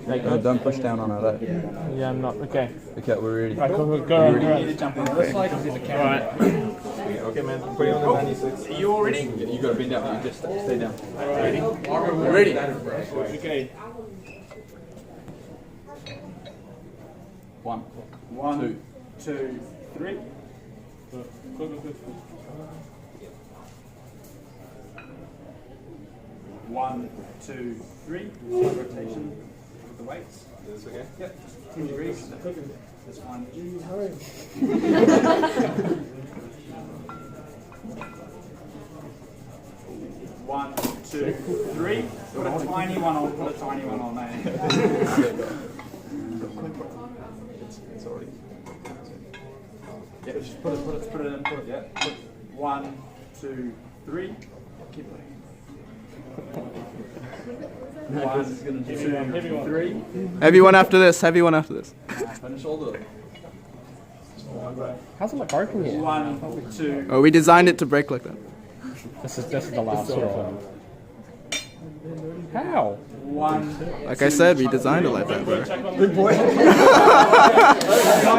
Don't push down on it. Yeah, I'm not. Okay. Okay, we're ready. Right, go. Go. You need to jump on this side because there's a camera. Okay, man. Put it on the 96. Are you all ready? Yeah, you gotta bend down. You just stay down. Ready? Ready. Okay. One, two, three. One, two, three. Rotation with the weights. Is this okay? Yep. 10 degrees. That's fine. One, two, three. Put a tiny one on. Put a tiny one on there. It's already. Yeah, just put it in. Yeah. Put 1, 2, 3. Keep it. 1, 2, 3. Heavy one after this. Heavy one after this. Finish all the. How's it not broken yet? 1, 2. Oh, we designed it to break like that. This is the last one. How? 1. Like I said, we designed it like that, bro. Big boy.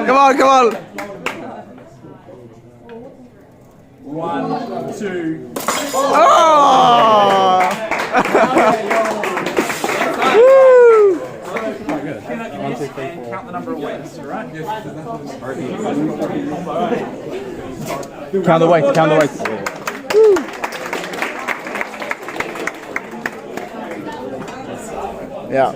Come on, come on. 1, 2. Oh! And count the number of weights, alright? Count the weights. Count the weights. Yeah.